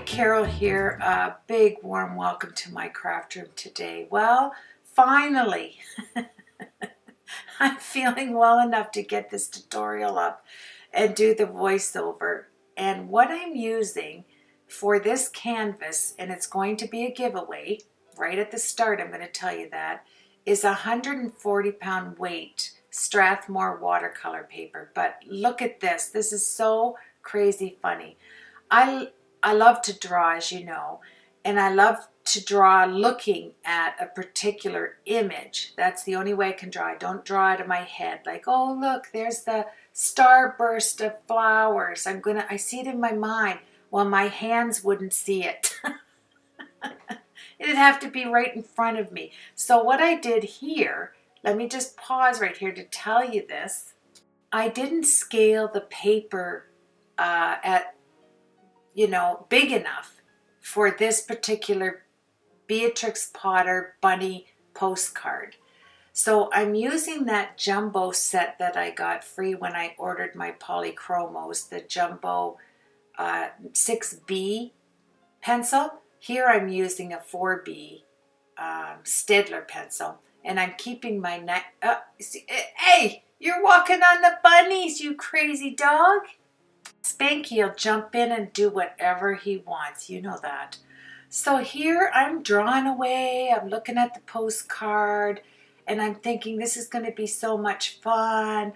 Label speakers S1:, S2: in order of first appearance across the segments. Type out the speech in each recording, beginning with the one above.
S1: Carol here. A big warm welcome to my craft room today. Well, finally, I'm feeling well enough to get this tutorial up and do the voiceover. And what I'm using for this canvas, and it's going to be a giveaway, right at the start I'm going to tell you that, is a 140-pound weight Strathmore watercolor paper. But look at this. This is so crazy funny. I love to draw, as you know, and I love to draw looking at a particular image. That's the only way I can draw. I don't draw out of my head like, oh, look, there's the starburst of flowers. I see it in my mind. Well, my hands wouldn't see it. It'd have to be right in front of me. So what I did here, let me just pause right here to tell you this. I didn't scale the paper at big enough for this particular Beatrix Potter bunny postcard. So I'm using that jumbo set that I got free when I ordered my polychromos, the jumbo 6B pencil. Here I'm using a 4B Staedtler pencil, and I'm keeping my neck up. Hey, you're walking on the bunnies, you crazy dog. Spanky'll jump in and do whatever he wants. You know that. So here I'm drawing away. I'm looking at the postcard and I'm thinking this is going to be so much fun.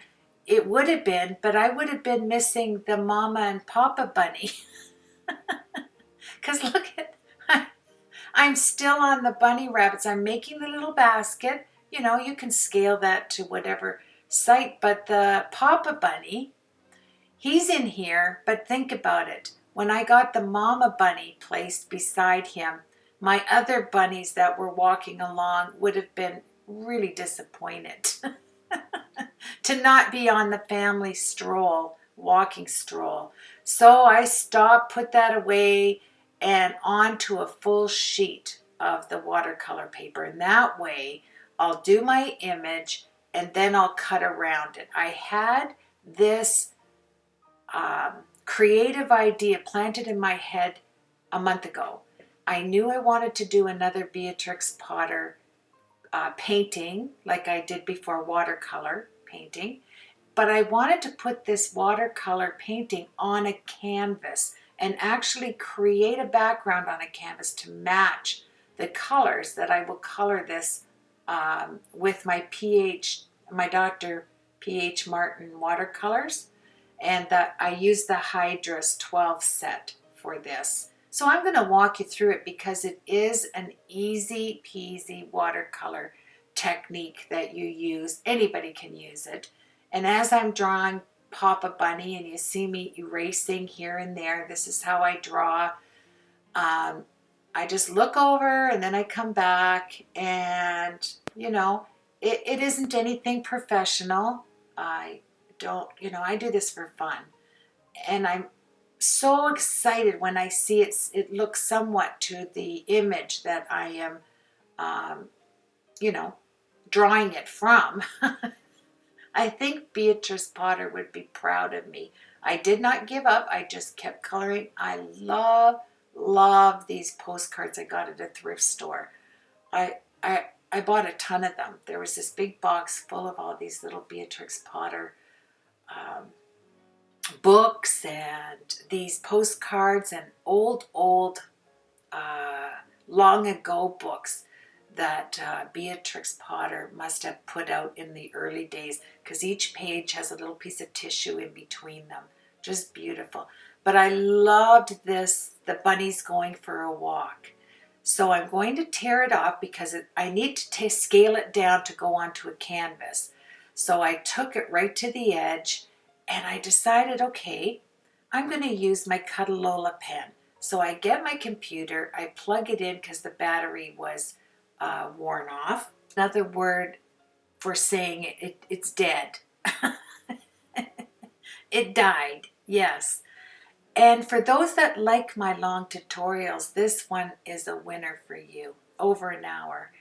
S1: It would have been, but I would have been missing the mama and papa bunny. Because look at, I'm still on the bunny rabbits. I'm making the little basket. You can scale that to whatever site, but the papa bunny, he's in here, but think about it. When I got the mama bunny placed beside him, my other bunnies that were walking along would have been really disappointed to not be on the family stroll, walking stroll. So I stopped, put that away, and onto a full sheet of the watercolor paper. And that way, I'll do my image, and then I'll cut around it. I had this creative idea planted in my head a month ago. I knew I wanted to do another Beatrix Potter painting like I did before, watercolor painting, but I wanted to put this watercolor painting on a canvas and actually create a background on a canvas to match the colors that I will color this with my Dr. P.H. Martin watercolors. And that I use the Hydras 12 set for this. So I'm going to walk you through it because it is an easy peasy watercolor technique that you use. Anybody can use it. And as I'm drawing Papa Bunny and you see me erasing here and there, this is how I draw. I just look over and then I come back, and it isn't anything professional. I do this for fun, and I'm so excited when I see it looks somewhat to the image that I am, drawing it from. I think Beatrice Potter would be proud of me. I did not give up. I just kept coloring. I love these postcards I got at a thrift store. I bought a ton of them. There was this big box full of all these little Beatrix Potter books and these postcards and old long ago books that Beatrix Potter must have put out in the early days, because each page has a little piece of tissue in between them. Just beautiful. But I loved this, the bunnies going for a walk. So I'm going to tear it off because I need to scale it down to go onto a canvas. So I took it right to the edge, and I decided, okay, I'm going to use my Cutalola pen. So I get my computer, I plug it in because the battery was worn off. Another word for saying it's dead. It died, yes. And for those that like my long tutorials, this one is a winner for you. Over an hour.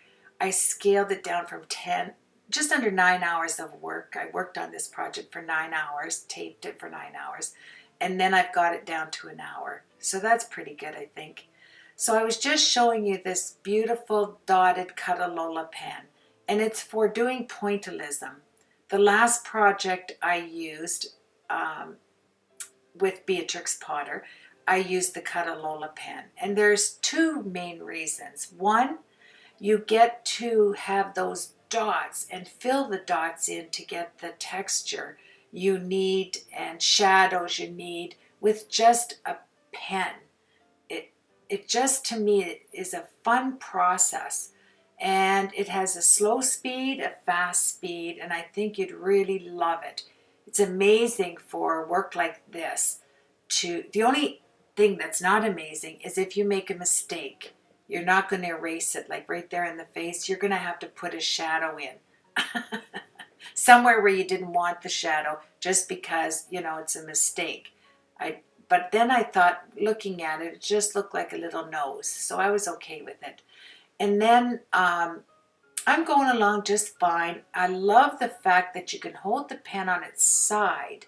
S1: I scaled it down from 10, just under 9 hours of work. I worked on this project for 9 hours, taped it for 9 hours, and then I've got it down to an hour. So that's pretty good, I think. So I was just showing you this beautiful dotted Cutalola pen, and it's for doing pointillism. The last project I used with Beatrix Potter, I used the Cutalola pen. And there's two main reasons. One, you get to have those dots and fill the dots in to get the texture you need and shadows you need with just a pen. It just, to me, is a fun process, and it has a slow speed, a fast speed, and I think you'd really love it. It's amazing for work like this. The only thing that's not amazing is if you make a mistake. You're not going to erase it, like right there in the face. You're going to have to put a shadow in somewhere where you didn't want the shadow, just because, you know, it's a mistake. But then I thought, looking at it, it just looked like a little nose, so I was okay with it. And then I'm going along just fine. I love the fact that you can hold the pen on its side,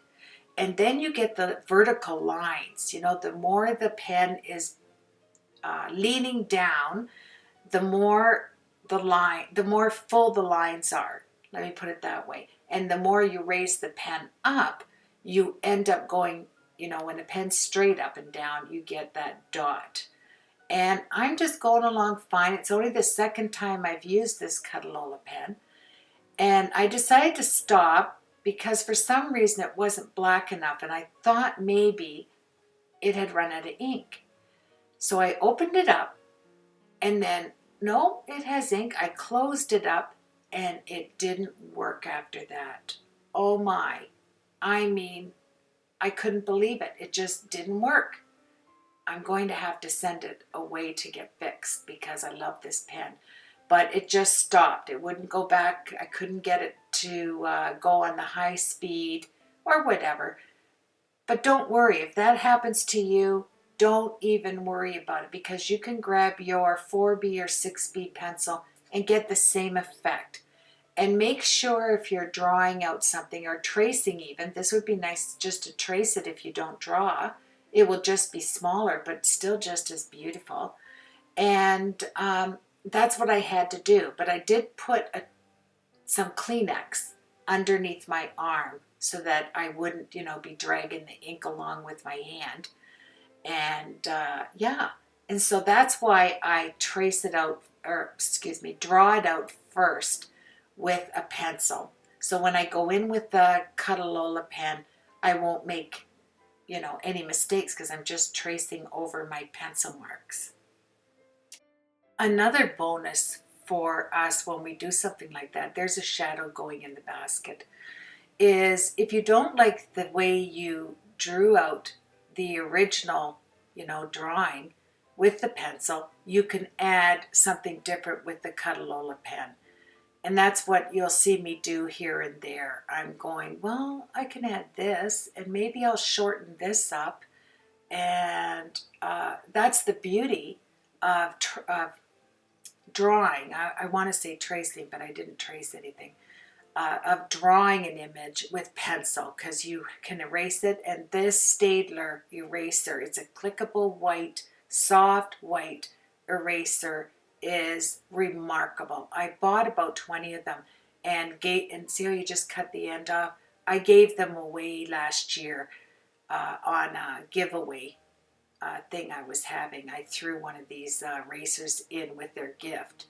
S1: and then you get the vertical lines. You know, the more the pen is leaning down, the more full the lines are. Let me put it that way. And the more you raise the pen up, you end up going, you know, when the pen's straight up and down, you get that dot. And I'm just going along fine. It's only the second time I've used this Cutalola pen. And I decided to stop because for some reason it wasn't black enough, and I thought maybe it had run out of ink. So I opened it up, and then, no, it has ink. I closed it up, and it didn't work after that. Oh my. I mean, I couldn't believe it. It just didn't work. I'm going to have to send it away to get fixed because I love this pen. But it just stopped. It wouldn't go back. I couldn't get it to go on the high speed or whatever. But don't worry. If that happens to you, don't even worry about it, because you can grab your 4B or 6B pencil and get the same effect. And make sure if you're drawing out something or tracing even, this would be nice just to trace it if you don't draw. It will just be smaller, but still just as beautiful. And that's what I had to do. But I did put some Kleenex underneath my arm so that I wouldn't, you know, be dragging the ink along with my hand. And yeah, and so that's why I draw it out first with a pencil. So when I go in with the Cutalola pen, I won't make, you know, any mistakes because I'm just tracing over my pencil marks. Another bonus for us when we do something like that, there's a shadow going in the basket, is if you don't like the way you drew out the original, you know, drawing with the pencil, you can add something different with the Cutalola pen. And that's what you'll see me do here and there. I'm going, well, I can add this, and maybe I'll shorten this up. And that's the beauty of drawing. I want to say tracing, but I didn't trace anything. Of drawing an image with pencil, because you can erase it. And this Staedtler eraser, it's a clickable white, soft white eraser, is remarkable. I bought about 20 of them, and see how you just cut the end off? I gave them away last year on a giveaway thing I was having. I threw one of these erasers in with their gift,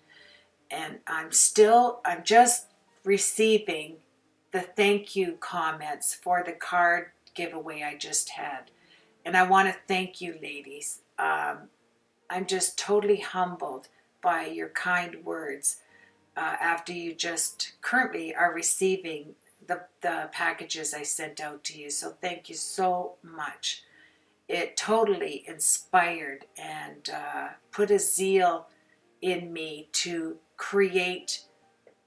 S1: and I'm just receiving the thank you comments for the card giveaway I just had. And I want to thank you, ladies. I'm just totally humbled by your kind words after you just currently are receiving the packages I sent out to you. So thank you so much. It totally inspired and put a zeal in me to create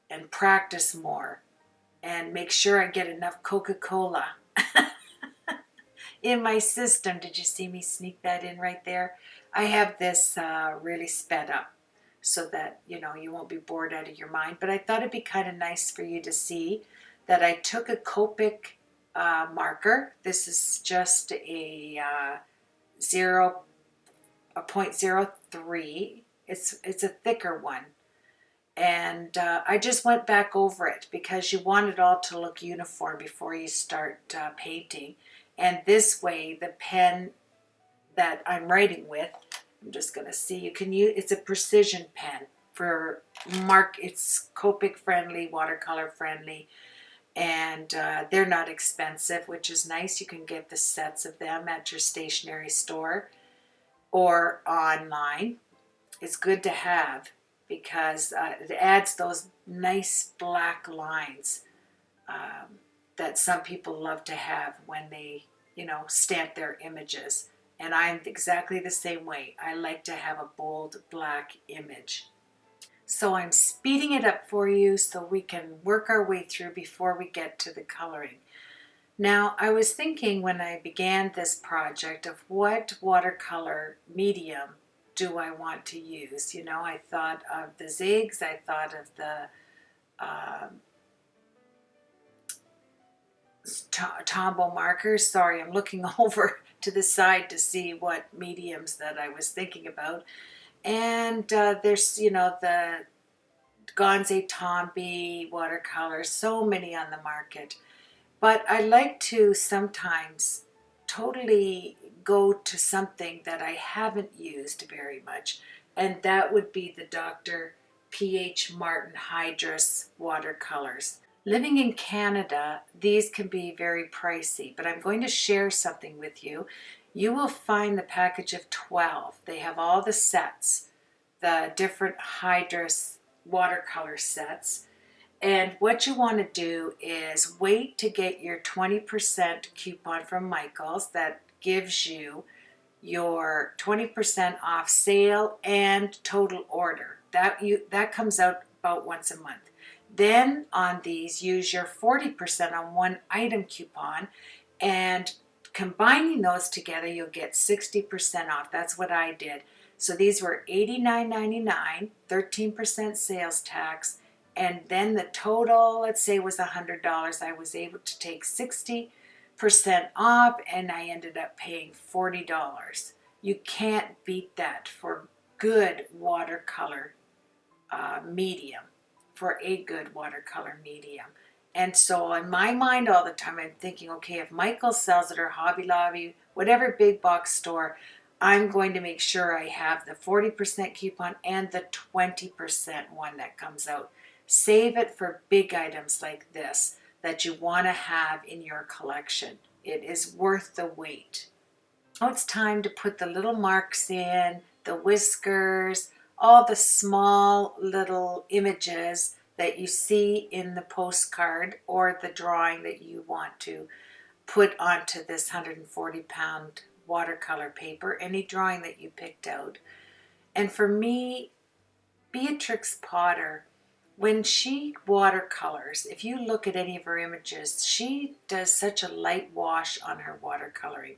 S1: and practice more and make sure I get enough Coca-Cola in my system. Did you see me sneak that in right there? I have this really sped up so that, you know, you won't be bored out of your mind. But I thought it'd be kind of nice for you to see that I took a Copic marker. This is just a 0.03. It's a thicker one. And I just went back over it because you want it all to look uniform before you start painting. And this way, the pen that I'm writing with, I'm just going to see, you can use, it's a precision pen for it's Copic friendly, watercolor friendly, and they're not expensive, which is nice. You can get the sets of them at your stationery store or online. It's good to have because it adds those nice black lines that some people love to have when they, stamp their images. And I'm exactly the same way. I like to have a bold black image. So I'm speeding it up for you so we can work our way through before we get to the coloring. Now, I was thinking when I began this project of what watercolor medium do I want to use. I thought of the zigs, I thought of the Tombow markers. Sorry, I'm looking over to the side to see what mediums that I was thinking about. And there's, the Gonze Tombow watercolors, so many on the market. But I like to sometimes totally go to something that I haven't used very much, and that would be the Dr. P.H. Martin Hydrus watercolors. Living in Canada, these can be very pricey, but I'm going to share something with you. You will find the package of 12. They have all the sets, the different Hydrus watercolor sets. And what you want to do is wait to get your 20% coupon from Michaels that gives you your 20% off sale and total order. That comes out about once a month. Then on these, use your 40% on one item coupon, and combining those together, you'll get 60% off. That's what I did. So these were $89.99, 13% sales tax, and then the total, let's say, was $100. I was able to take 60% off, and I ended up paying $40. You can't beat that for good watercolor medium, for a good watercolor medium. And so in my mind all the time, I'm thinking, okay, if Michael sells it or Hobby Lobby, whatever big box store, I'm going to make sure I have the 40% coupon and the 20% one that comes out. Save it for big items like this that you want to have in your collection. It is worth the wait. Now it's time to put the little marks in, the whiskers, all the small little images that you see in the postcard or the drawing that you want to put onto this 140-pound watercolor paper, any drawing that you picked out. And for me, Beatrix Potter, when she watercolors, if you look at any of her images, she does such a light wash on her watercoloring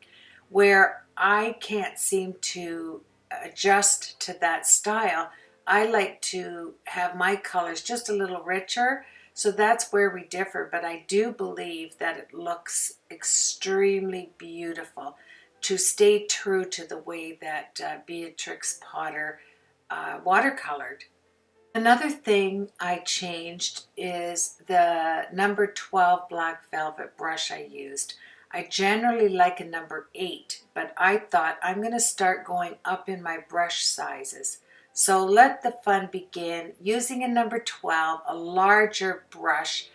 S1: where I can't seem to adjust to that style. I like to have my colors just a little richer, so that's where we differ, but I do believe that it looks extremely beautiful to stay true to the way that Beatrix Potter watercolored. Another thing I changed is the number 12 black velvet brush I used. I generally like a number 8, but I thought I'm going to start going up in my brush sizes. So let the fun begin using a number 12, a larger brush,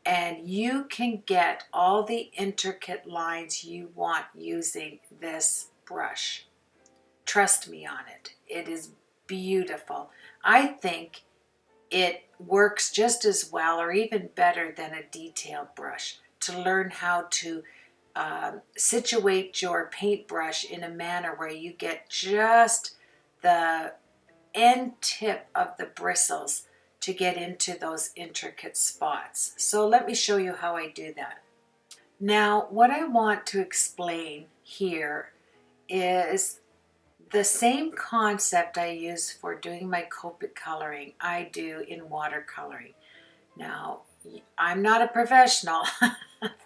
S1: and you can get all the intricate lines you want using this brush. Trust me on it. It is beautiful. I think it works just as well or even better than a detail brush to learn how to situate your paintbrush in a manner where you get just the end tip of the bristles to get into those intricate spots. So let me show you how I do that. Now, what I want to explain here is the same concept I use for doing my Copic coloring I do in watercoloring. Now, I'm not a professional,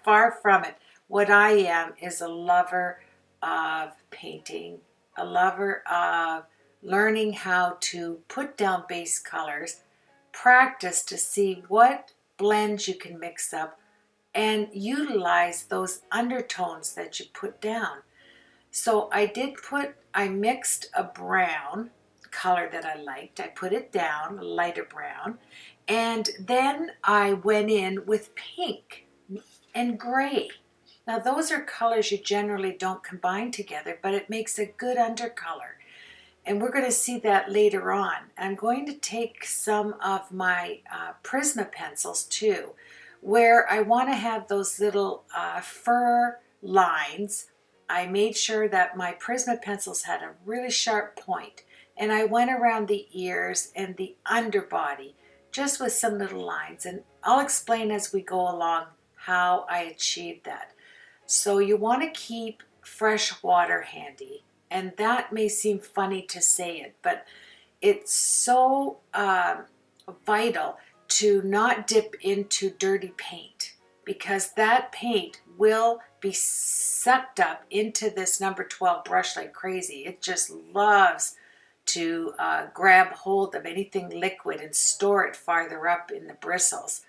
S1: Far from it. What I am is a lover of painting, a lover of learning how to put down base colors, practice to see what blends you can mix up, and utilize those undertones that you put down. So I mixed a brown color that I liked. I put it down, a lighter brown, and then I went in with pink and gray. Now those are colors you generally don't combine together, but it makes a good undercolor. And we're going to see that later on. I'm going to take some of my Prisma pencils too, where I want to have those little fur lines. I made sure that my Prisma pencils had a really sharp point, and I went around the ears and the underbody just with some little lines, and I'll explain as we go along how I achieved that. So you want to keep fresh water handy, and that may seem funny to say it, but it's so vital to not dip into dirty paint, because that paint will be sucked up into this number 12 brush like crazy. It just loves to grab hold of anything liquid and store it farther up in the bristles.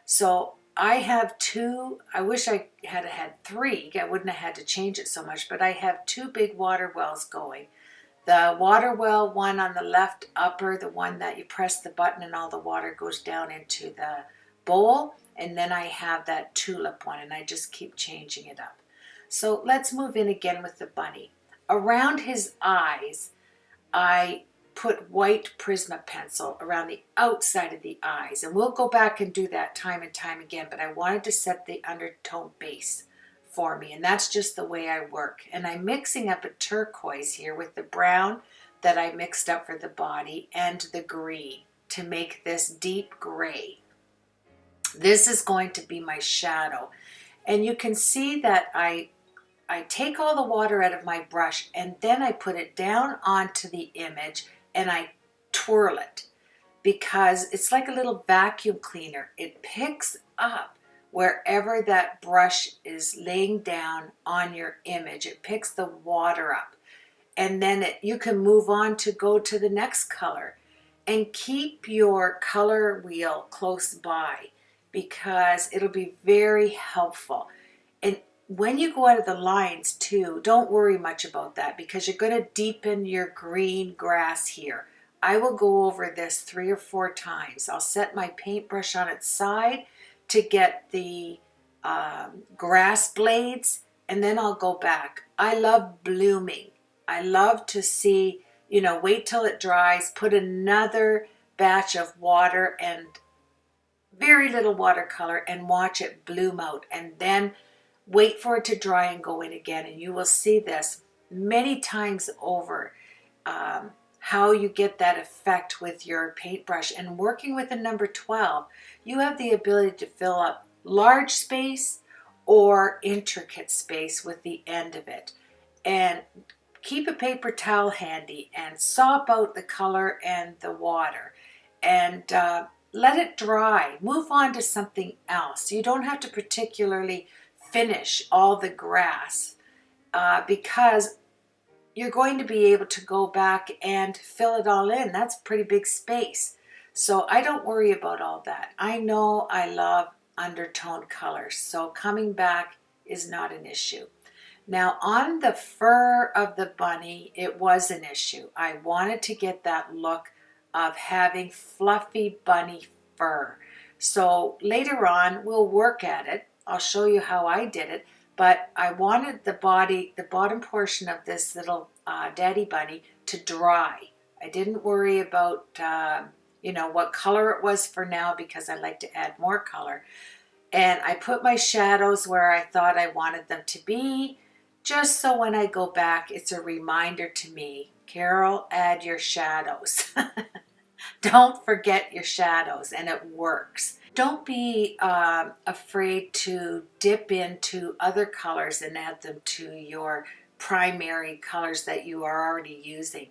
S1: So I have two. I wish I had had three. I wouldn't have had to change it so much, but I have two big water wells going. The water well one on the left upper, the one that you press the button and all the water goes down into the bowl, and then I have that tulip one, and I just keep changing it up. So let's move in again with the bunny. Around his eyes, I put white Prisma pencil around the outside of the eyes, and we'll go back and do that time and time again, but I wanted to set the undertone base for me, and that's just the way I work. And I'm mixing up a turquoise here with the brown that I mixed up for the body and the green to make this deep gray. This is going to be my shadow, and you can see that I take all the water out of my brush, and then I put it down onto the image and I twirl it, because it's like a little vacuum cleaner. It picks up wherever that brush is laying down on your image. It picks the water up, and then you can move on to go to the next color, and keep your color wheel close by, because it'll be very helpful. And when you go out of the lines too, don't worry much about that, because you're going to deepen your green grass here. I will go over this 3 or 4 times. I'll set my paintbrush on its side to get the grass blades, and then I'll go back. I love blooming. I love to see, wait till it dries, put another batch of water and very little watercolor and watch it bloom out, and then wait for it to dry and go in again. And you will see this many times over, how you get that effect with your paintbrush. And working with a number 12, you have the ability to fill up large space or intricate space with the end of it. And keep a paper towel handy and sop out the color and the water, and let it dry. Move on to something else. You don't have to particularly finish all the grass, because you're going to be able to go back and fill it all in. That's pretty big space. So I don't worry about all that. I know I love undertone colors, so coming back is not an issue. Now on the fur of the bunny, it was an issue. I wanted to get that look of having fluffy bunny fur. So later on, we'll work at it. I'll show you how I did it, but I wanted the bottom portion of this little daddy bunny to dry. I didn't worry about, what color it was for now, because I like to add more color. And I put my shadows where I thought I wanted them to be, just so when I go back, it's a reminder to me, Carol, add your shadows. Don't forget your shadows, and it works. Don't be afraid to dip into other colors and add them to your primary colors that you are already using.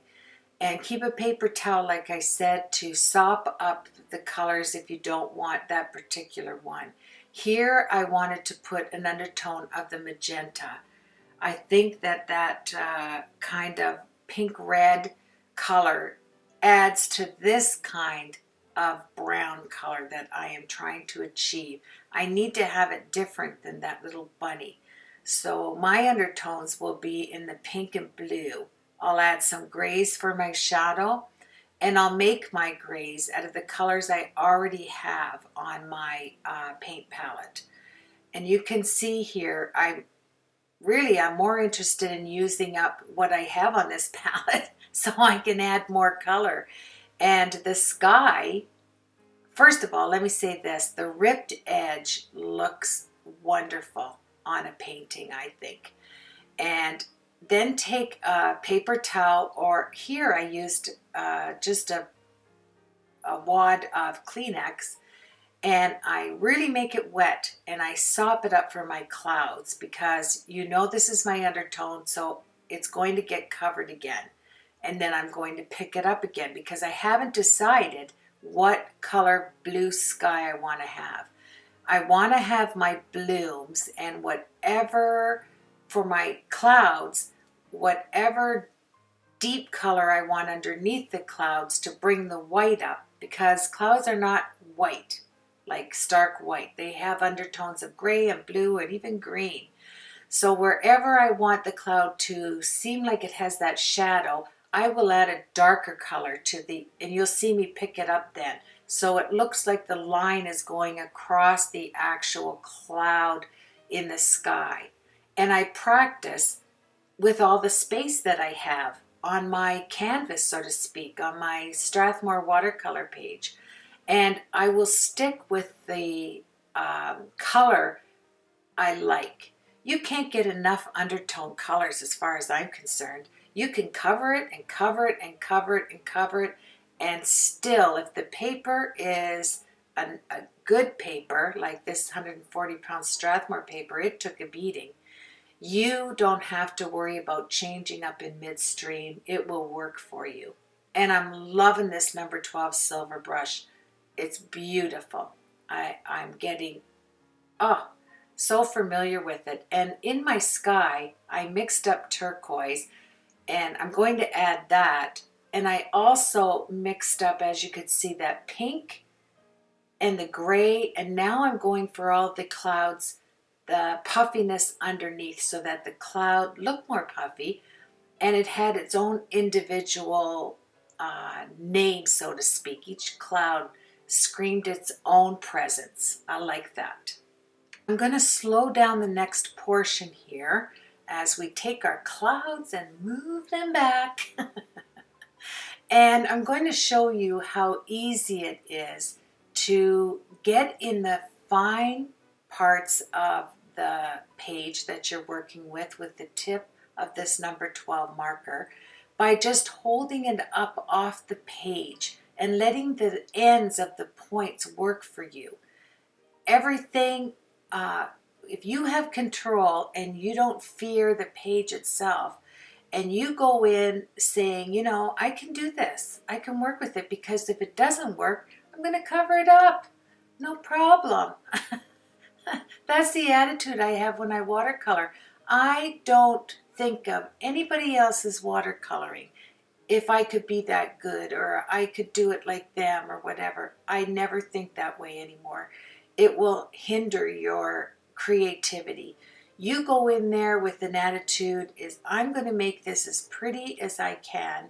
S1: And keep a paper towel, like I said, to sop up the colors if you don't want that particular one. Here I wanted to put an undertone of the magenta. I think that kind of pink-red color adds to this kind of brown color that I am trying to achieve. I need to have it different than that little bunny. So my undertones will be in the pink and blue. I'll add some grays for my shadow, and I'll make my grays out of the colors I already have on my paint palette. And you can see here, I'm more interested in using up what I have on this palette so I can add more color. And the sky, first of all, let me say this, the ripped edge looks wonderful on a painting, I think. And then take a paper towel, or here I used just a wad of Kleenex, and I really make it wet and I sop it up for my clouds, because you know this is my undertone, so it's going to get covered again. And then I'm going to pick it up again because I haven't decided what color blue sky I want to have. I want to have my blooms, and whatever for my clouds, whatever deep color I want underneath the clouds to bring the white up, because clouds are not white, like stark white. They have undertones of gray and blue and even green. So wherever I want the cloud to seem like it has that shadow, I will add a darker color to the, and you'll see me pick it up then. So it looks like the line is going across the actual cloud in the sky. And I practice with all the space that I have on my canvas, so to speak, on my Strathmore watercolor page. And I will stick with the color I like. You can't get enough undertone colors as far as I'm concerned. You can cover it and cover it and cover it and cover it, and still, if the paper is a good paper, like this 140-pound Strathmore paper, it took a beating. You don't have to worry about changing up in midstream. It will work for you. And I'm loving this number 12 silver brush. It's beautiful. I'm getting, so familiar with it. And in my sky, I mixed up turquoise, and I'm going to add that. And I also mixed up, as you could see, that pink and the gray. And now I'm going for all the clouds, the puffiness underneath, so that the cloud looked more puffy, and it had its own individual name, so to speak. Each cloud screamed its own presence. I like that. I'm going to slow down the next portion here as we take our clouds and move them back. And I'm going to show you how easy it is to get in the fine parts of the page that you're working with the tip of this number 12 marker, by just holding it up off the page and letting the ends of the points work for you. Everything, if you have control and you don't fear the page itself, and you go in saying, you know, I can do this, I can work with it, because if it doesn't work, I'm going to cover it up. No problem. That's the attitude I have when I watercolor. I don't think of anybody else's watercoloring. If I could be that good, or I could do it like them, or whatever. I never think that way anymore. It will hinder your creativity. You go in there with an attitude is, I'm going to make this as pretty as I can,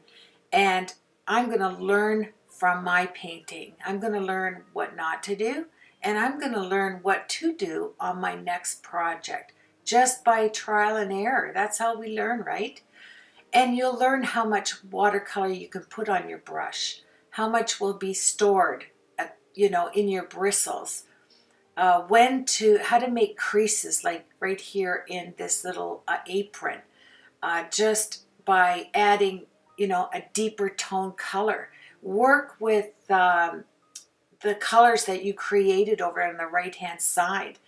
S1: and I'm going to learn from my painting. I'm going to learn what not to do, and I'm going to learn what to do on my next project, just by trial and error. That's how we learn, right? And you'll learn how much watercolor you can put on your brush, how much will be stored, in your bristles, how to make creases, like right here in this little apron, just by adding, a deeper tone color. Work with the colors that you created over on the right hand side.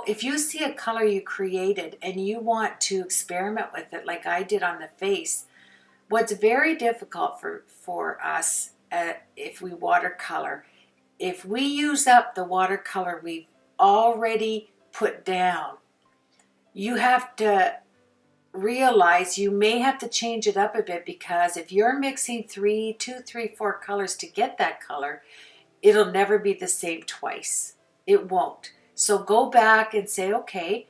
S1: If you see a color you created and you want to experiment with it, like I did on the face. What's very difficult for us if we watercolor, if we use up the watercolor we've already put down. You have to realize you may have to change it up a bit, because if you're mixing 4 colors to get that color, it'll never be the same twice. It won't. So go back and say, okay,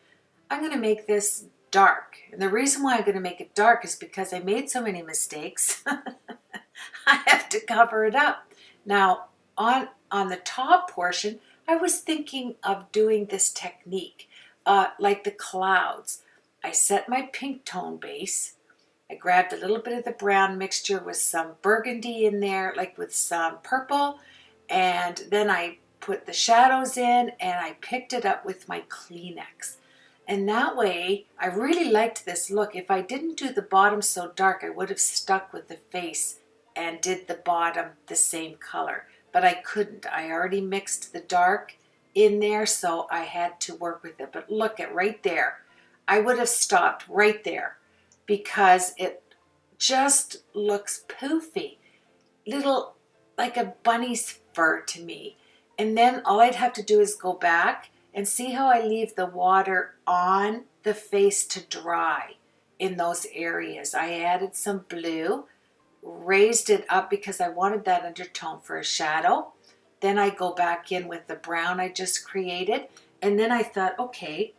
S1: I'm going to make this dark. And the reason why I'm going to make it dark is because I made so many mistakes. I have to cover it up. Now, on the top portion, I was thinking of doing this technique, like the clouds. I set my pink tone base. I grabbed a little bit of the brown mixture with some burgundy in there, like with some purple, and then I put the shadows in, and I picked it up with my Kleenex. And that way, I really liked this look. If I didn't do the bottom so dark, I would have stuck with the face and did the bottom the same color. But I couldn't. I already mixed the dark in there, so I had to work with it. But look at right there. I would have stopped right there because it just looks poofy. Little, like a bunny's fur to me. And then all I'd have to do is go back and see how I leave the water on the face to dry in those areas. I added some blue, raised it up because I wanted that undertone for a shadow. Then I go back in with the brown I just created. And then I thought, okay,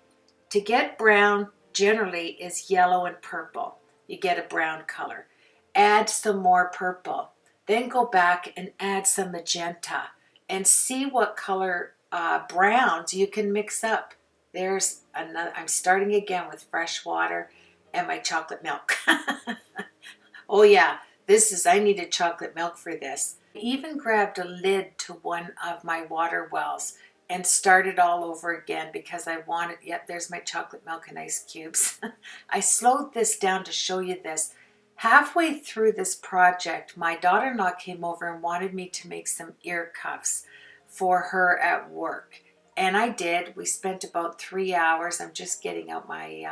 S1: to get brown generally is yellow and purple. You get a brown color. Add some more purple. Then go back and add some magenta and see what color browns you can mix up. There's another. I'm starting again with fresh water and my chocolate milk. Oh yeah, I needed chocolate milk for this. I even grabbed a lid to one of my water wells and started all over again because I wanted, yep, there's my chocolate milk and ice cubes. I slowed this down to show you this. Halfway through this project, my daughter-in-law came over and wanted me to make some ear cuffs for her at work. And I did. We spent about 3 hours. I'm just getting out my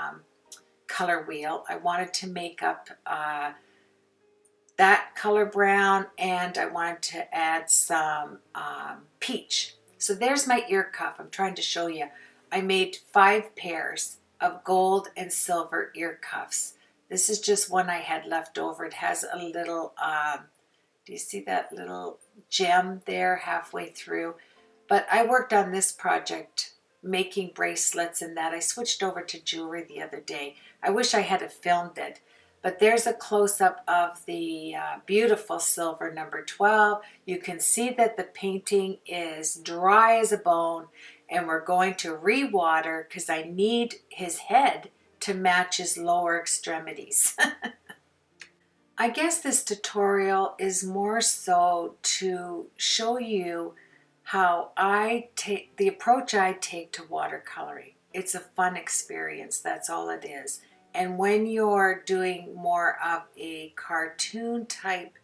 S1: color wheel. I wanted to make up that color brown, and I wanted to add some peach. So there's my ear cuff. I'm trying to show you. I made 5 pairs of gold and silver ear cuffs. This is just one I had left over. It has a little, do you see that little gem there halfway through? But I worked on this project making bracelets and that. I switched over to jewelry the other day. I wish I had filmed it. But there's a close-up of the beautiful silver number 12. You can see that the painting is dry as a bone, and we're going to re-water because I need his head to match his lower extremities. I guess this tutorial is more so to show you how the approach I take to watercoloring. It's a fun experience, that's all it is. And when you're doing more of a cartoon type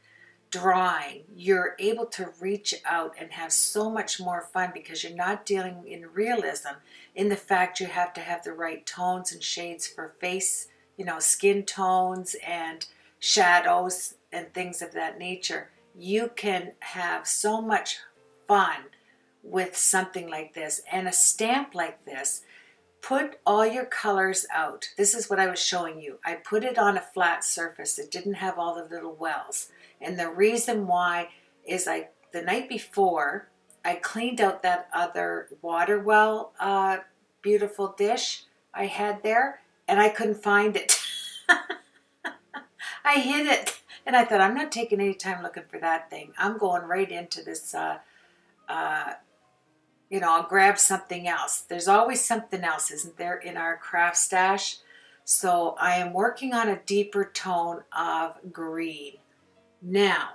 S1: drawing, you're able to reach out and have so much more fun because you're not dealing in realism in the fact you have to have the right tones and shades for face, skin tones and shadows and things of that nature. You can have so much fun with something like this, and a stamp like this. Put all your colors out. This is what I was showing you. I put it on a flat surface. It didn't have all the little wells. And the reason why is the night before, I cleaned out that other water well beautiful dish I had there, and I couldn't find it. I hid it. And I thought, I'm not taking any time looking for that thing. I'm going right into this I'll grab something else. There's always something else, isn't there, in our craft stash? So I am working on a deeper tone of green. Now,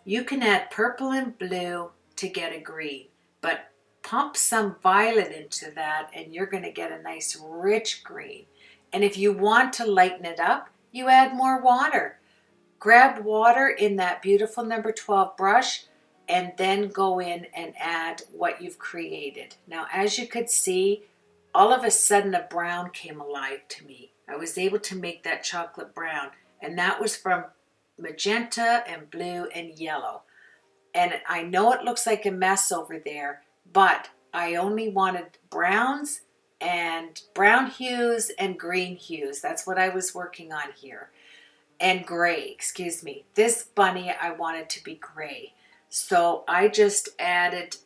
S1: you can add purple and blue to get a green, but pump some violet into that and you're going to get a nice rich green. And if you want to lighten it up, you add more water. Grab water in that beautiful number 12 brush and then go in and add what you've created. Now, as you could see, all of a sudden a brown came alive to me. I was able to make that chocolate brown, and that was from magenta and blue and yellow. And I know it looks like a mess over there, but I only wanted browns and brown hues and green hues. That's what I was working on here. And gray, excuse me. This bunny I wanted to be gray. So I just added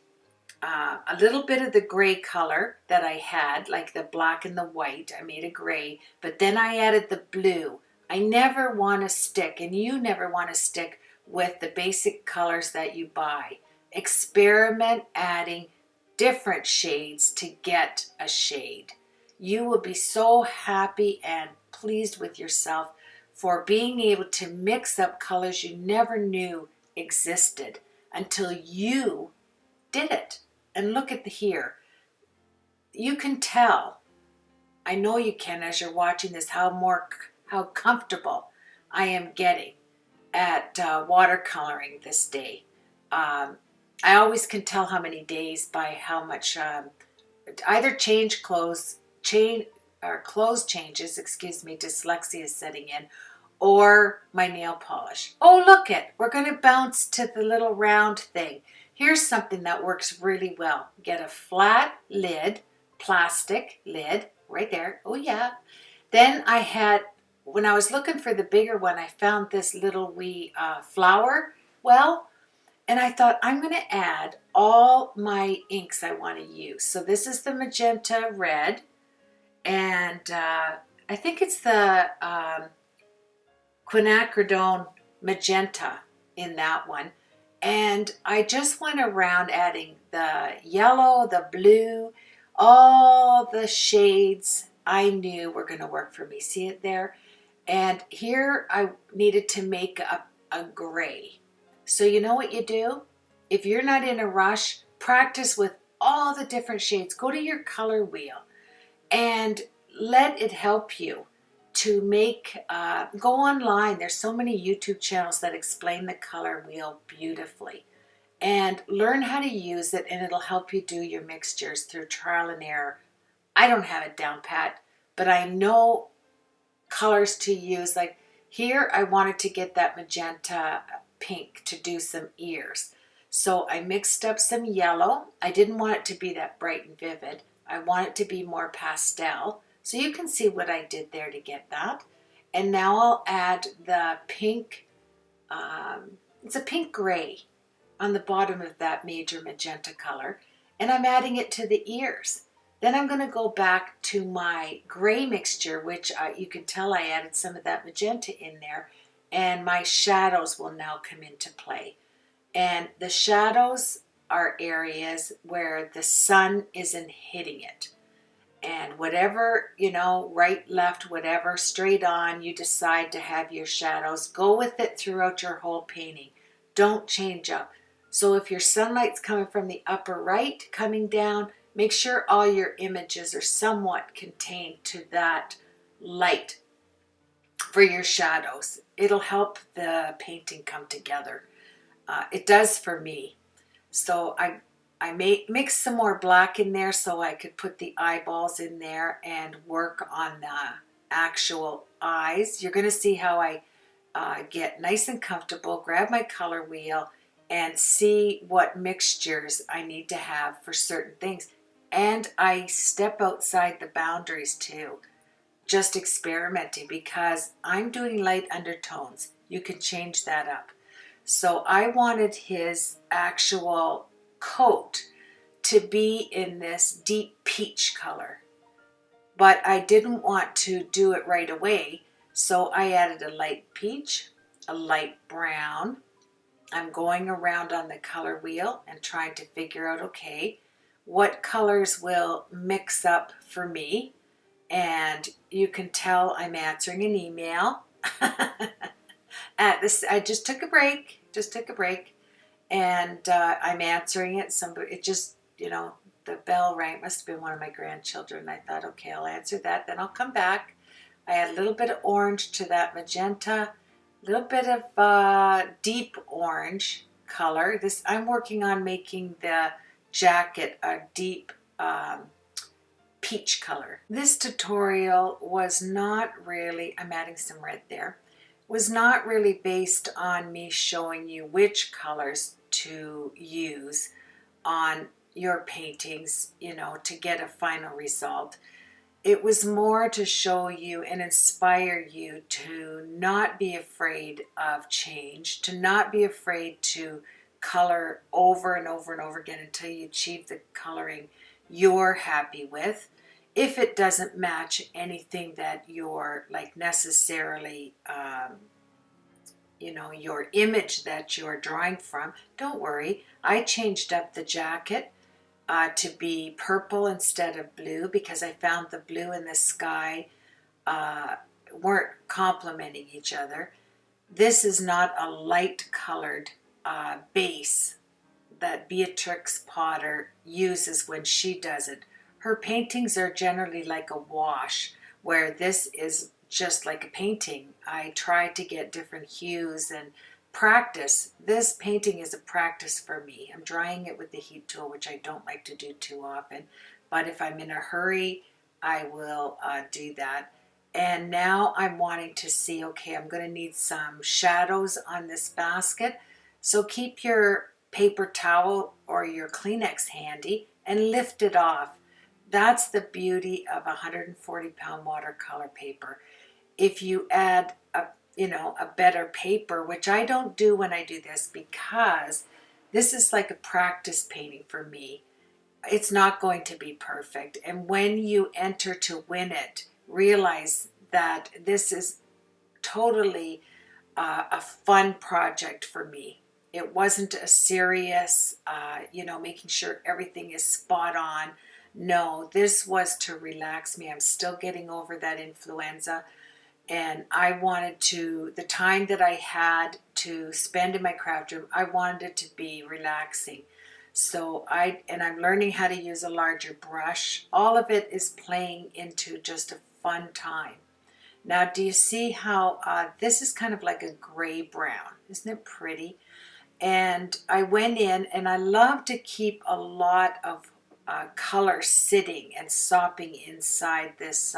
S1: a little bit of the gray color that I had, like the black and the white. I made a gray, but then I added the blue. I never want to stick, and you never want to stick with the basic colors that you buy. Experiment adding different shades to get a shade. You will be so happy and pleased with yourself for being able to mix up colors you never knew existed until you did it. And look at the here. You can tell, I know you can as you're watching this, how comfortable I am getting at watercoloring this day. I always can tell how many days by how much either clothes changes, excuse me, dyslexia is setting in, or my nail polish. Oh, look it, we're going to bounce to the little round thing. Here's something that works really well. Get a flat lid, plastic lid, right there. Oh yeah. Then when I was looking for the bigger one, I found this little wee flower well, and I thought I'm going to add all my inks I want to use. So this is the magenta red, and I think it's the quinacridone magenta in that one. And I just went around adding the yellow, the blue, all the shades I knew were going to work for me. See it there? And here I needed to make a gray. So you know what you do? If you're not in a rush, practice with all the different shades. Go to your color wheel and let it help you to go online. There's so many YouTube channels that explain the color wheel beautifully, and learn how to use it, and it'll help you do your mixtures through trial and error. I don't have it down pat, but I know colors to use. Like here, I wanted to get that magenta pink to do some ears. So I mixed up some yellow. I didn't want it to be that bright and vivid. I want it to be more pastel. So you can see what I did there to get that. And now I'll add the pink, it's a pink gray on the bottom of that major magenta color. And I'm adding it to the ears. Then I'm going to go back to my gray mixture, which you can tell I added some of that magenta in there. And my shadows will now come into play. And the shadows are areas where the sun isn't hitting it. And whatever, right, left, whatever, straight on, you decide to have your shadows. Go with it throughout your whole painting. Don't change up. So if your sunlight's coming from the upper right, coming down, make sure all your images are somewhat contained to that light for your shadows. It'll help the painting come together. It does for me. So I mix some more black in there so I could put the eyeballs in there and work on the actual eyes. You're going to see how I get nice and comfortable, grab my color wheel, and see what mixtures I need to have for certain things. And I step outside the boundaries too, just experimenting, because I'm doing light undertones. You can change that up. So I wanted his actual coat to be in this deep peach color, but I didn't want to do it right away, so I added a light peach, a light brown. I'm going around on the color wheel and trying to figure out, okay, what colors will mix up for me. And you can tell I'm answering an email. I just took a break, and I'm answering it. It just, the bell rang. It must have been one of my grandchildren. I thought, okay, I'll answer that, then I'll come back. I add a little bit of orange to that magenta, a little bit of deep orange color. I'm working on making the jacket a deep peach color. This tutorial was not really, I'm adding some red there, was not really based on me showing you which colors to use on your paintings, you know, to get a final result. It was more to show you and inspire you to not be afraid of change, to not be afraid to color over and over and over again until you achieve the coloring you're happy with. If it doesn't match anything that you're like necessarily, you know, your image that you're drawing from, don't worry. I changed up the jacket to be purple instead of blue because I found the blue and the sky weren't complementing each other. This is not a light colored base that Beatrix Potter uses when she does it. Her paintings are generally like a wash, where this is just like a painting. I try to get different hues and practice. This painting is a practice for me. I'm drying it with the heat tool, which I don't like to do too often, but if I'm in a hurry, I will do that. And now I'm wanting to see, okay, I'm going to need some shadows on this basket. So keep your paper towel or your Kleenex handy and lift it off. That's the beauty of 140-pound watercolor paper. If you add a, you know, a better paper, which I don't do when I do this because this is like a practice painting for me. It's not going to be perfect. And when you enter to win it, realize that this is totally a fun project for me. It wasn't a serious, you know, making sure everything is spot on. No, this was to relax me. I'm still getting over that influenza. And I wanted to, the time that I had to spend in my craft room, I wanted it to be relaxing. So I'm learning how to use a larger brush. All of it is playing into just a fun time. Now, do you see how this is kind of like a gray brown? Isn't it pretty? And I went in and I love to keep a lot of color sitting and sopping inside this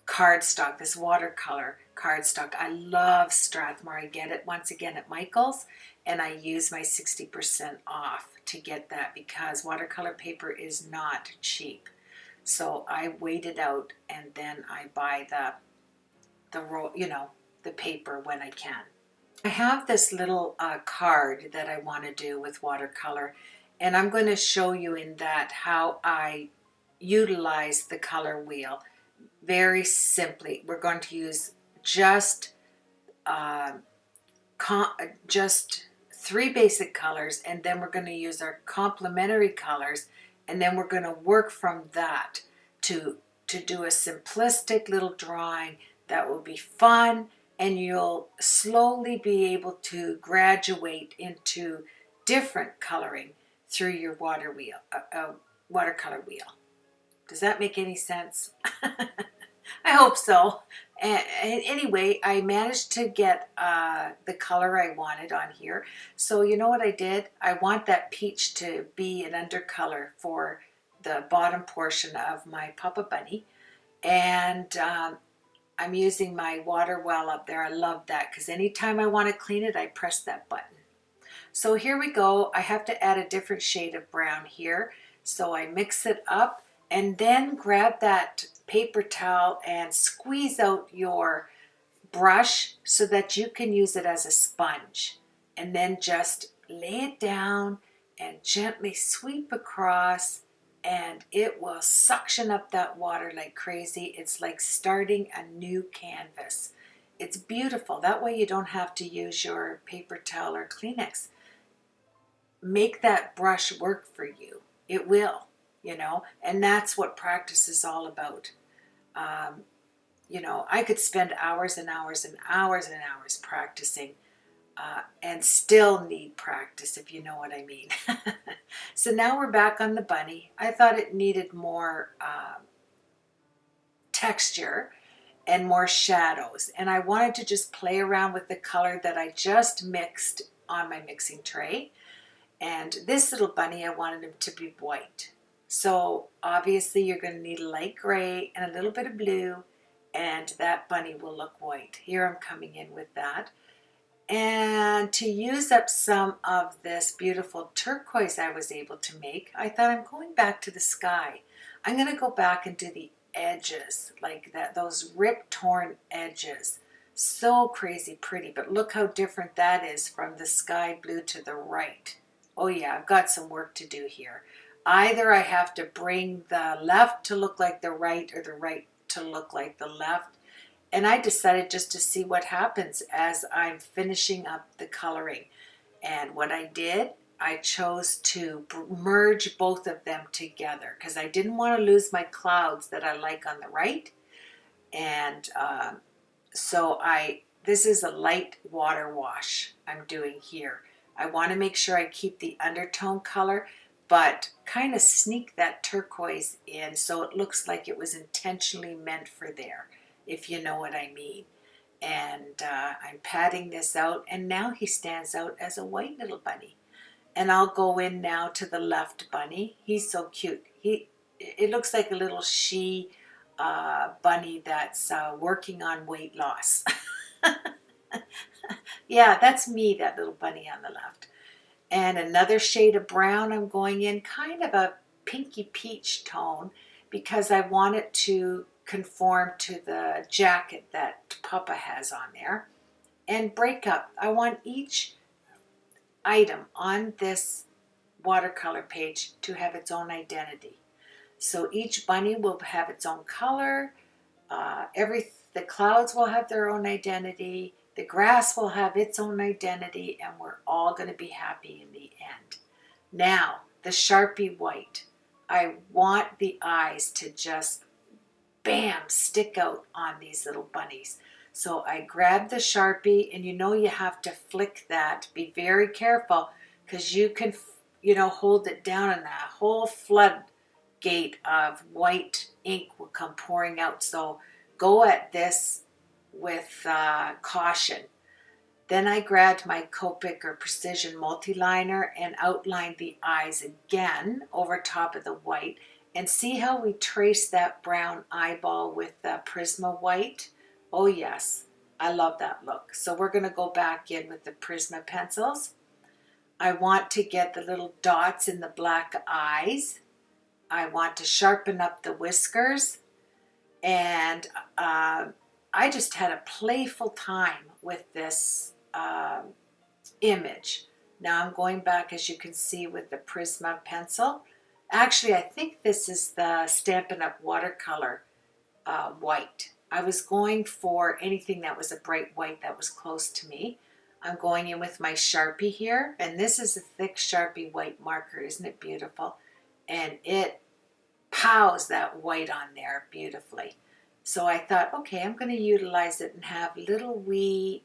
S1: cardstock, this watercolor cardstock. I love Strathmore. I get it once again at Michael's, and I use my 60% off to get that because watercolor paper is not cheap. So I wait it out and then I buy the roll, you know, the paper when I can. I have this little card that I want to do with watercolor, and I'm going to show you in that how I utilize the color wheel. Very simply, we're going to use just three basic colors, and then we're going to use our complementary colors, and then we're going to work from that to do a simplistic little drawing that will be fun, and you'll slowly be able to graduate into different coloring through your watercolor wheel. Does that make any sense? I hope so. And anyway, I managed to get the color I wanted on here. So you know what I did? I want that peach to be an undercolor for the bottom portion of my Papa Bunny. And I'm using my water well up there. I love that because anytime I want to clean it, I press that button. So here we go. I have to add a different shade of brown here. So I mix it up and then grab that paper towel and squeeze out your brush so that you can use it as a sponge. And then just lay it down and gently sweep across, and it will suction up that water like crazy. It's like starting a new canvas. It's beautiful. That way you don't have to use your paper towel or Kleenex. Make that brush work for you. It will, you know, and that's what practice is all about. You know, I could spend hours and hours and hours and hours practicing and still need practice, if you know what I mean. So now we're back on the bunny. I thought it needed more texture and more shadows, and I wanted to just play around with the color that I just mixed on my mixing tray. And this little bunny, I wanted him to be white. So obviously you're going to need a light gray and a little bit of blue, and that bunny will look white. Here I'm coming in with that. And to use up some of this beautiful turquoise I was able to make, I thought I'm going back to the sky. I'm going to go back and do the edges, like that, those rip torn edges. So crazy pretty, but look how different that is from the sky blue to the right. Oh yeah, I've got some work to do here. Either I have to bring the left to look like the right or the right to look like the left. And I decided just to see what happens as I'm finishing up the coloring. And what I did, I chose to merge both of them together because I didn't want to lose my clouds that I like on the right. And this is a light water wash I'm doing here. I want to make sure I keep the undertone color, but kind of sneak that turquoise in so it looks like it was intentionally meant for there, if you know what I mean. And I'm patting this out, and now he stands out as a white little bunny. And I'll go in now to the left bunny. He's so cute. It looks like a little she bunny that's working on weight loss. Yeah, that's me, that little bunny on the left. And another shade of brown I'm going in, kind of a pinky peach tone, because I want it to conform to the jacket that Papa has on there. And break up. I want each item on this watercolor page to have its own identity. So each bunny will have its own color. The clouds will have their own identity. The grass will have its own identity, and we're all going to be happy in the end. Now, the Sharpie white. I want the eyes to just, bam, stick out on these little bunnies. So I grab the Sharpie, and you have to flick that. Be very careful because you can, hold it down and that whole floodgate of white ink will come pouring out. So go at this with caution. Then I grabbed my Copic or Precision Multiliner and outlined the eyes again over top of the white. And see how we trace that brown eyeball with the Prisma white? Oh yes, I love that look. So we're going to go back in with the Prisma pencils. I want to get the little dots in the black eyes. I want to sharpen up the whiskers. And I just had a playful time with this image. Now I'm going back, as you can see, with the Prisma pencil. Actually, I think this is the Stampin' Up! Watercolor white. I was going for anything that was a bright white that was close to me. I'm going in with my Sharpie here, and this is a thick Sharpie white marker. Isn't it beautiful? And it pows that white on there beautifully. So I thought, okay, I'm going to utilize it and have little wee,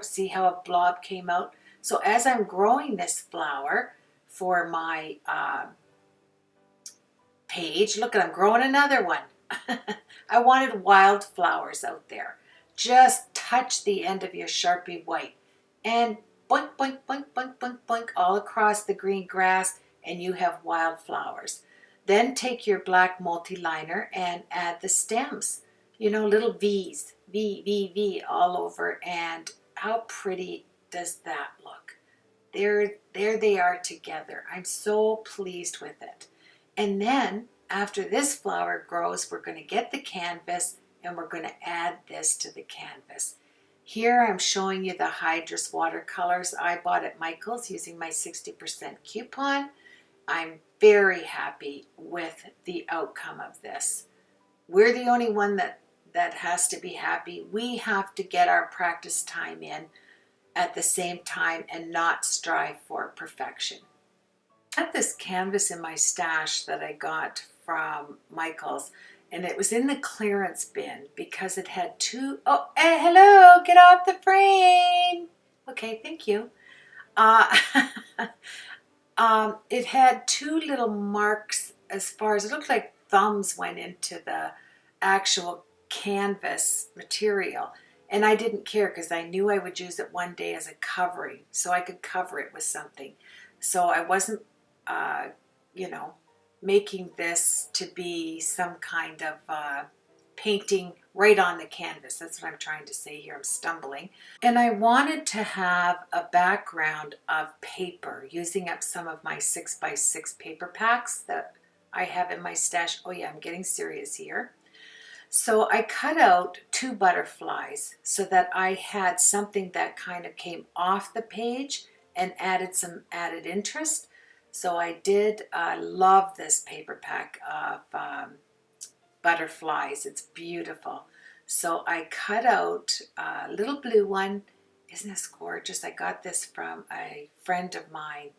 S1: see how a blob came out? So as I'm growing this flower for my page, look, I'm growing another one. I wanted wildflowers out there. Just touch the end of your Sharpie white and boink, boink, boink, boink, boink, boink all across the green grass, and you have wildflowers. Then take your black multiliner and add the stems, little V's, V, V, V all over. And how pretty does that look? There they are together. I'm so pleased with it. And then after this flower grows, we're going to get the canvas and we're going to add this to the canvas. Here I'm showing you the Hydrus watercolors I bought at Michael's using my 60% coupon. I'm very happy with the outcome of this. We're the only one that has to be happy. We have to get our practice time in at the same time and not strive for perfection. I had this canvas in my stash that I got from Michael's, and it was in the clearance bin because it had hello, get off the frame. Okay, thank you. It had two little marks as far as it looked like thumbs went into the actual canvas material. And I didn't care because I knew I would use it one day as a covering, so I could cover it with something. So I wasn't, making this to be some kind of painting right on the canvas. That's what I'm trying to say here. I'm stumbling. And I wanted to have a background of paper, using up some of my 6x6 paper packs that I have in my stash. Oh yeah, I'm getting serious here. So I cut out 2 butterflies so that I had something that kind of came off the page and added some added interest. So I did love this paper pack of butterflies. It's beautiful. So I cut out a little blue one. Isn't this gorgeous? I got this from a friend of mine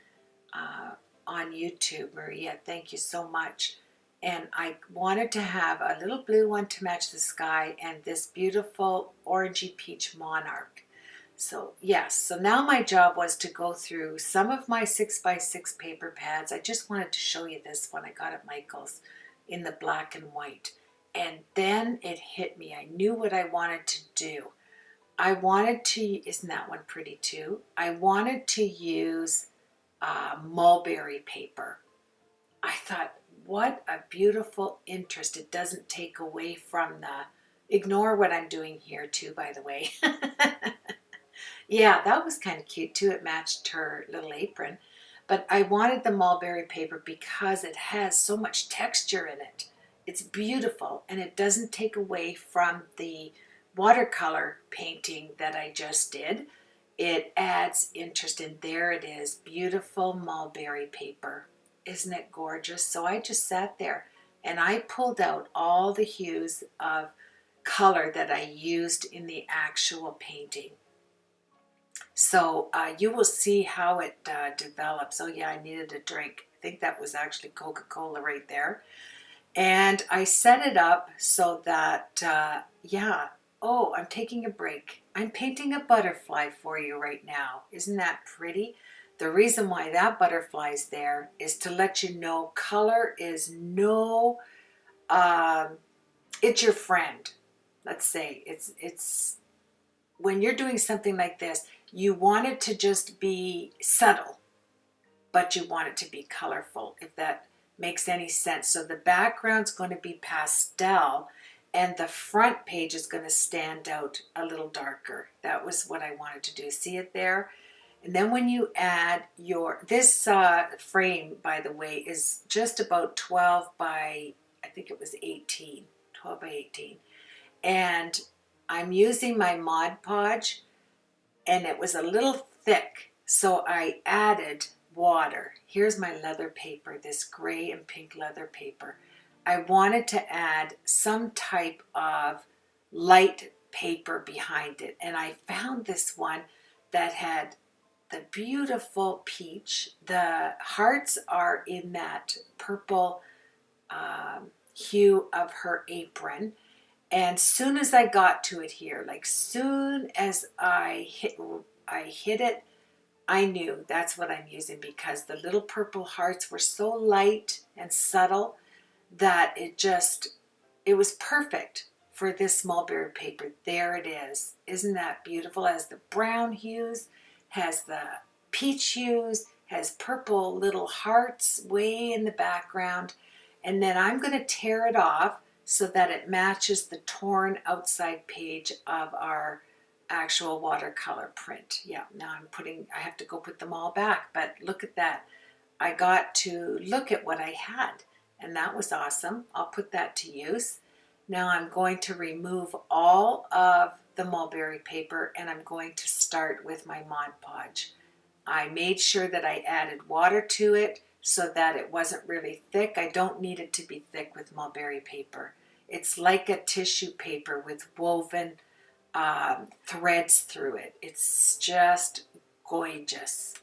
S1: on YouTube. Maria, thank you so much. And I wanted to have a little blue one to match the sky and this beautiful orangey peach monarch. So yes, so now my job was to go through some of my 6x6 paper pads. I just wanted to show you this one I got at Michael's in the black and white. And then it hit me. I knew what I wanted to do. I wanted to, isn't that one pretty too? I wanted to use mulberry paper. I thought, what a beautiful interest. It doesn't take away from the, ignore what I'm doing here too, by the way. Yeah, that was kind of cute too. It matched her little apron. But I wanted the mulberry paper because it has so much texture in it. It's beautiful and it doesn't take away from the watercolor painting that I just did. It adds interest, and there it is, beautiful mulberry paper. Isn't it gorgeous? So I just sat there and I pulled out all the hues of color that I used in the actual painting. So you will see how it develops. Oh yeah, I needed a drink. I think that was actually Coca-Cola right there. And I set it up so that, yeah, oh, I'm taking a break. I'm painting a butterfly for you right now. Isn't that pretty? The reason why that butterfly's there is to let you know color is no, it's your friend. Let's say it's when you're doing something like this, you want it to just be subtle, but you want it to be colorful, if that makes any sense. So the background's going to be pastel and the front page is going to stand out a little darker. That was what I wanted to do. See it there? And then when you add your, this frame, by the way, is just about 12 by, I think it was 18, 12 by 18. And I'm using my Mod Podge, and it was a little thick, so I added water. Here's my leather paper, this gray and pink leather paper. I wanted to add some type of light paper behind it, and I found this one that had the beautiful peach. The hearts are in that purple hue of her apron. And soon as I got to it here, like soon as I hit it, I knew that's what I'm using, because the little purple hearts were so light and subtle that it was perfect for this mulberry paper. There it is. Isn't that beautiful? Has the brown hues, has the peach hues, has purple little hearts way in the background. And then I'm going to tear it off so that it matches the torn outside page of our actual watercolor print. Yeah, now I have to go put them all back, but look at that. I got to look at what I had, and that was awesome. I'll put that to use. Now I'm going to remove all of the mulberry paper, and I'm going to start with my Mod Podge. I made sure that I added water to it so that it wasn't really thick. I don't need it to be thick with mulberry paper. It's like a tissue paper with woven threads through it. It's just gorgeous.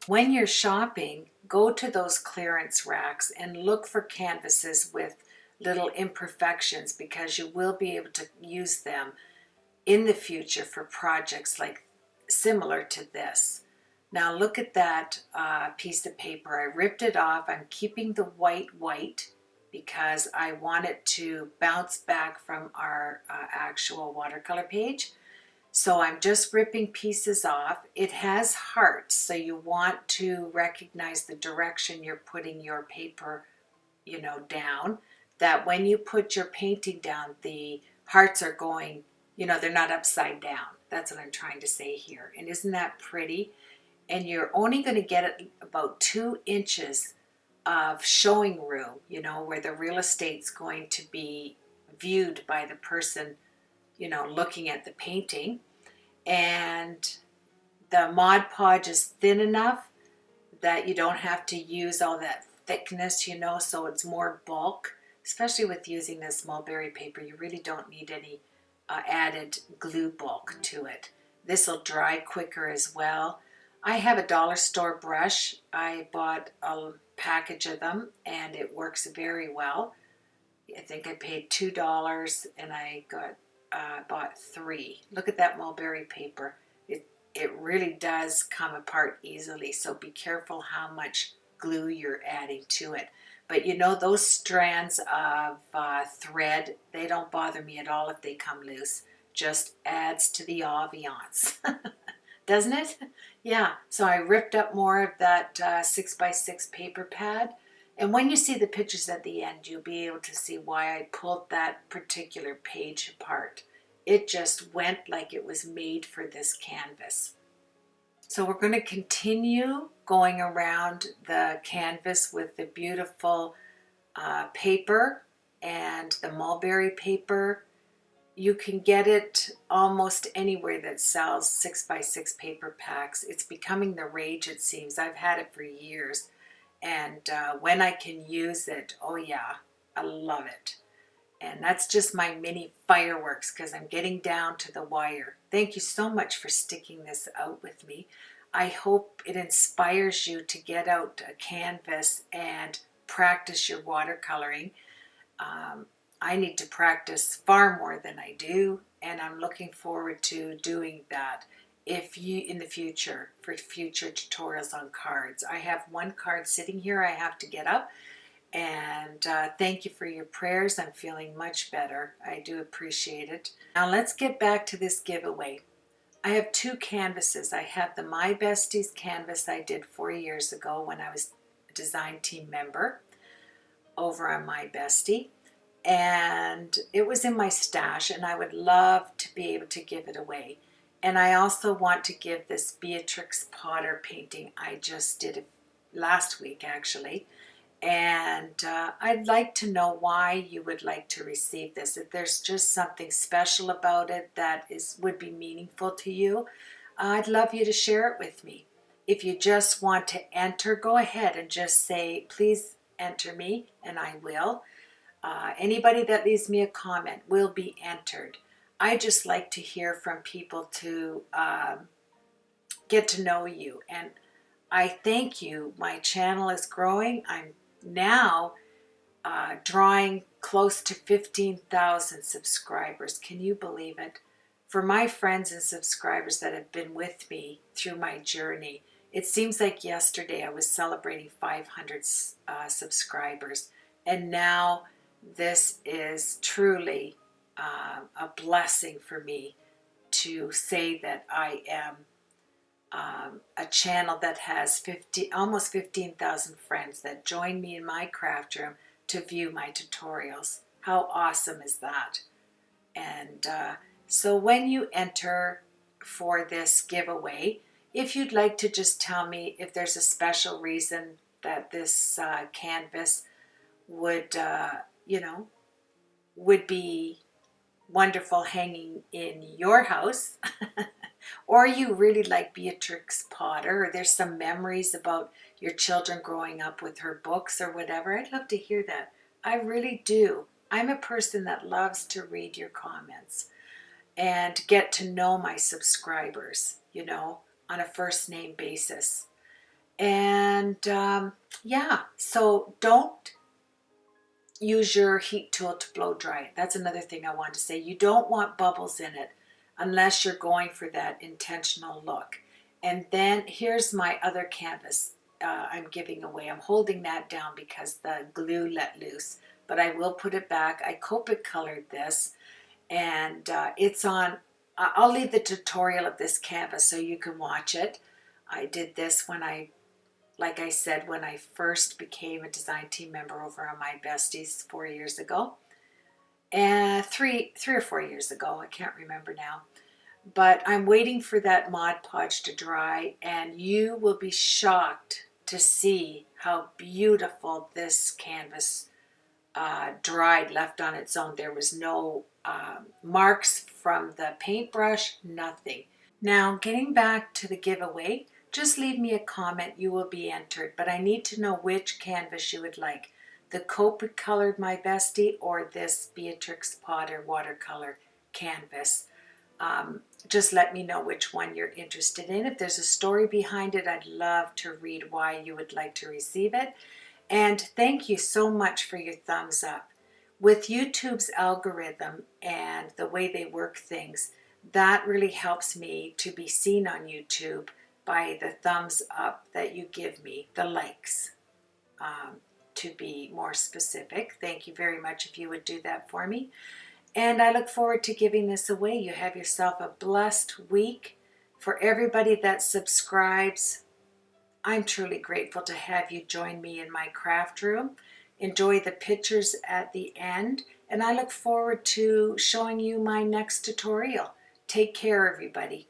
S1: When you're shopping, go to those clearance racks and look for canvases with little imperfections, because you will be able to use them in the future for projects like similar to this. Now look at that piece of paper. I ripped it off. I'm keeping the white because I want it to bounce back from our actual watercolor page. So I'm just ripping pieces off. It has hearts, so you want to recognize the direction you're putting your paper, down, that when you put your painting down, the hearts are going, you know, they're not upside down. That's what I'm trying to say here. And isn't that pretty? And you're only going to get about 2 inches of showing room, you know, where the real estate's going to be viewed by the person, you know, looking at the painting. And the Mod Podge is thin enough that you don't have to use all that thickness, you know, so it's more bulk. Especially with using this mulberry paper, you really don't need any added glue bulk to it. This will dry quicker as well. I have a dollar store brush. I bought a package of them and it works very well. I think I paid $2 and I bought 3. Look at that mulberry paper. It really does come apart easily, so be careful how much glue you're adding to it. But you know, those strands of thread, they don't bother me at all if they come loose. Just adds to the ambiance. Doesn't it? Yeah, so I ripped up more of that 6x6 paper pad. And when you see the pictures at the end, you'll be able to see why I pulled that particular page apart. It just went like it was made for this canvas. So we're going to continue going around the canvas with the beautiful paper and the mulberry paper. You can get it almost anywhere that sells 6x6 paper packs. It's becoming the rage, it seems. I've had it for years. And when I can use it, oh yeah, I love it. And that's just my mini fireworks because I'm getting down to the wire. Thank you so much for sticking this out with me. I hope it inspires you to get out a canvas and practice your watercoloring. I need to practice far more than I do, and I'm looking forward to doing that in the future, for future tutorials on cards. I have one card sitting here I have to get up. And thank you for your prayers. I'm feeling much better. I do appreciate it. Now let's get back to this giveaway. I have 2 canvases. I have the My Besties canvas I did 4 years ago when I was a design team member over on My Bestie. And it was in my stash and I would love to be able to give it away. And I also want to give this Beatrix Potter painting. I just did it last week actually. And I'd like to know why you would like to receive this. If there's just something special about it that would be meaningful to you, I'd love you to share it with me. If you just want to enter, go ahead and just say, please enter me, and I will. Anybody that leaves me a comment will be entered. I just like to hear from people to get to know you. And I thank you. My channel is growing. I'm now drawing close to 15,000 subscribers. Can you believe it? For my friends and subscribers that have been with me through my journey, it seems like yesterday I was celebrating 500 subscribers. And now this is truly a blessing for me to say that I am a channel that has almost 15,000 friends that join me in my craft room to view my tutorials. How awesome is that? And so when you enter for this giveaway, if you'd like to just tell me if there's a special reason that this canvas would, would be wonderful hanging in your house, or you really like Beatrix Potter, or there's some memories about your children growing up with her books or whatever, I'd love to hear that. I really do. I'm a person that loves to read your comments and get to know my subscribers, on a first name basis. And yeah, so don't use your heat tool to blow dry it. That's another thing I want to say. You don't want bubbles in it unless you're going for that intentional look. And then here's my other canvas I'm giving away. I'm holding that down because the glue let loose, but I will put it back. I Copic colored this, and it's on, I'll leave the tutorial of this canvas so you can watch it. I did this like I said, when I first became a design team member over on My Besties 4 years ago. and three or 4 years ago. I can't remember now. But I'm waiting for that Mod Podge to dry, and you will be shocked to see how beautiful this canvas dried, left on its own. There was no marks from the paintbrush, nothing. Now, getting back to the giveaway, just leave me a comment. You will be entered, but I need to know which canvas you would like. The Copic Colored My Bestie or this Beatrix Potter watercolor canvas. Just let me know which one you're interested in. If there's a story behind it, I'd love to read why you would like to receive it. And thank you so much for your thumbs up. With YouTube's algorithm and the way they work things, that really helps me to be seen on YouTube by the thumbs up that you give me, the likes, to be more specific. Thank you very much if you would do that for me. And I look forward to giving this away. You have yourself a blessed week. For everybody that subscribes, I'm truly grateful to have you join me in my craft room. Enjoy the pictures at the end, and I look forward to showing you my next tutorial. Take care, everybody.